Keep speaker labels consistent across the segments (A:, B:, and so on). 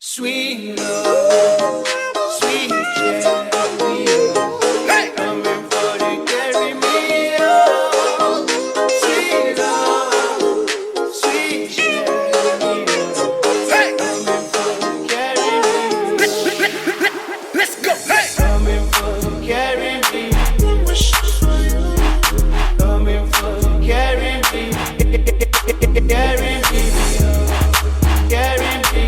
A: Sweet love, sweet cherry, hey, coming for to carry me on. Sweet love, sweet cherry, hey, coming for to carry me. Let's go, hey, coming for to carry me. Coming for to carry me, carry me, carry me.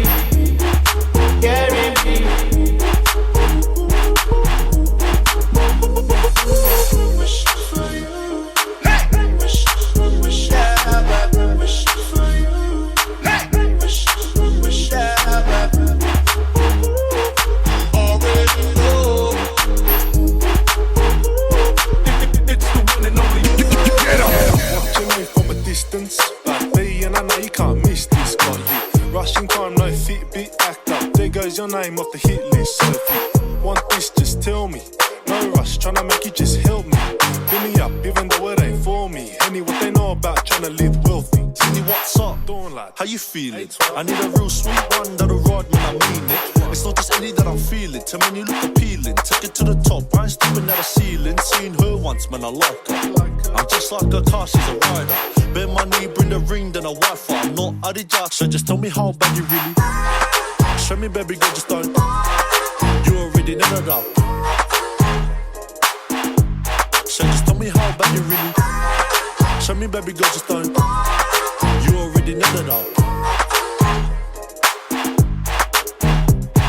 B: Your name off the hit list. So if you want this, just tell me. No rush, tryna make you just help me. Fill me up, even though it ain't for me. Any what they know about tryna live wealthy.
C: Cindy, what's up?
B: Dawn lad,
C: how you feeling? I need a real sweet one that'll ride when I mean it. It's not just any that I'm feeling. To me, you look appealing. Take it to the top, I ain't stopping at the ceiling. Seen her once, man, I like her. I'm just like a car, she's a rider. Bend my knee, bring the ring, then a Wi-Fi. I'm not Adidas, so just tell me how bad you really. Show me, baby girl, just don't. You already know that. So just tell me how bad you really. Show me, baby girl, just don't. You already know that.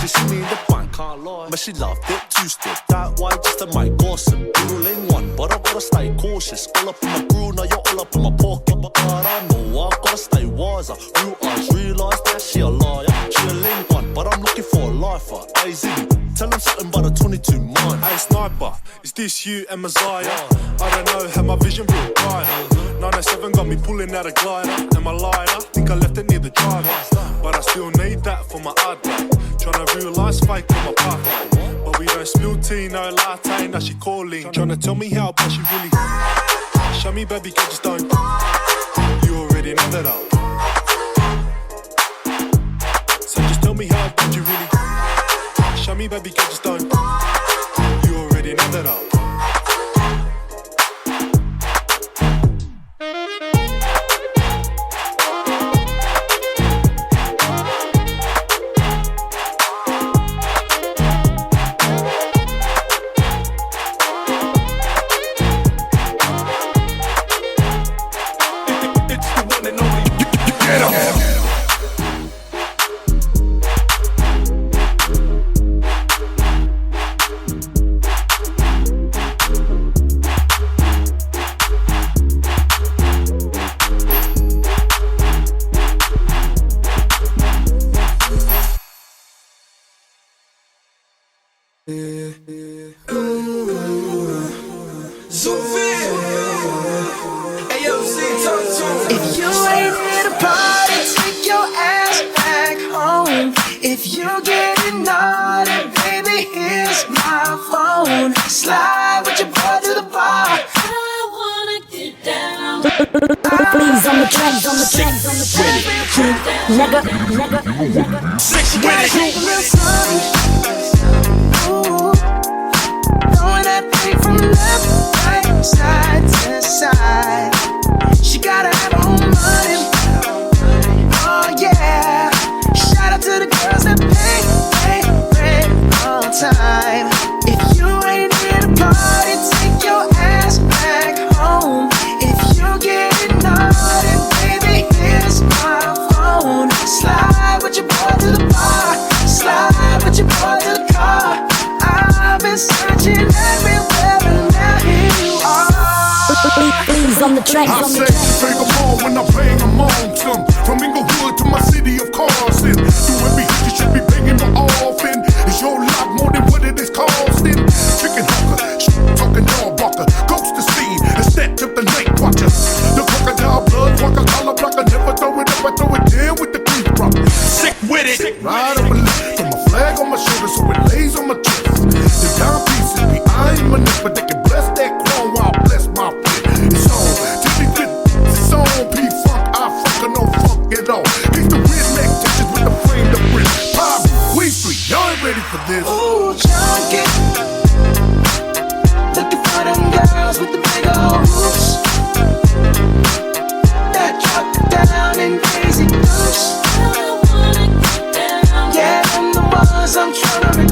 C: Just see me in the bank, can't lie. But she loved it, two-step. That why just a mic awesome. You're in one, but I gotta stay cautious. All up in my groove, now you're all up in my pocket. But I know I gotta stay wiser. Real eyes realise that she a liar. She a link one, but I'm looking for a lifer. Hey Ziggy, tell him something about a 22 mine.
B: Hey sniper, is this you and Messiah? I don't know, have my vision real brighter. 907 got me pulling out a glider. And my lighter, think I left it near the driver. But I still need that for my advert. Tryna realise fake on my pathway. But we don't spill tea, no latte, now she calling. Tryna tell me how bad she really. Show me baby girl, just don't. You already know that I'm. So just tell me how bad you really. Show me baby girl, just don't. You already know that I'm.
A: If you ain't here to party, take your ass back home. If you're getting naughty, baby, here's my phone. Slide with your boy to the bar. I wanna get down.
D: Please on the tracks, on the tracks, on the tracks. Nigga.
A: Six with it. Ooh, throwing that thing from left, right, side to side. She gotta have her own money. Oh yeah. Shout out to the girls that pay rent all time. If you ain't here to party, take your ass back home. If you're getting naughty, baby, here's my phone. Slide with your boy to the bar. Slide with your boy to the car. I've been searching everywhere and now here you are.
D: Please on the track,
E: I
D: on the
E: say bang them all when I bang them on. From Inglewood to my city of Carson. Do every hit you should be banging the often. Is your life more than what it is costing? Chicken hawker, talking dog barker. Ghost to speed, and step to the night watcher. The crocodile blood, walker, collar blocker. Never throw it up, I throw it down with the creep rock.
C: Sick with it.
E: Right up and left, throw my flag on my shoulder so it lays on my chest. The down pieces behind my neck, but they can bless that crown while I bless my feet. It's on, it's on, P-Funk, I fuck or no funk at all. He's the redneck, touches with the frame to print. Pop this.
A: Ooh, junkie. Looking for them girls with the big old boobs that drop it down in crazy moves. Yeah, them the ones I'm tryna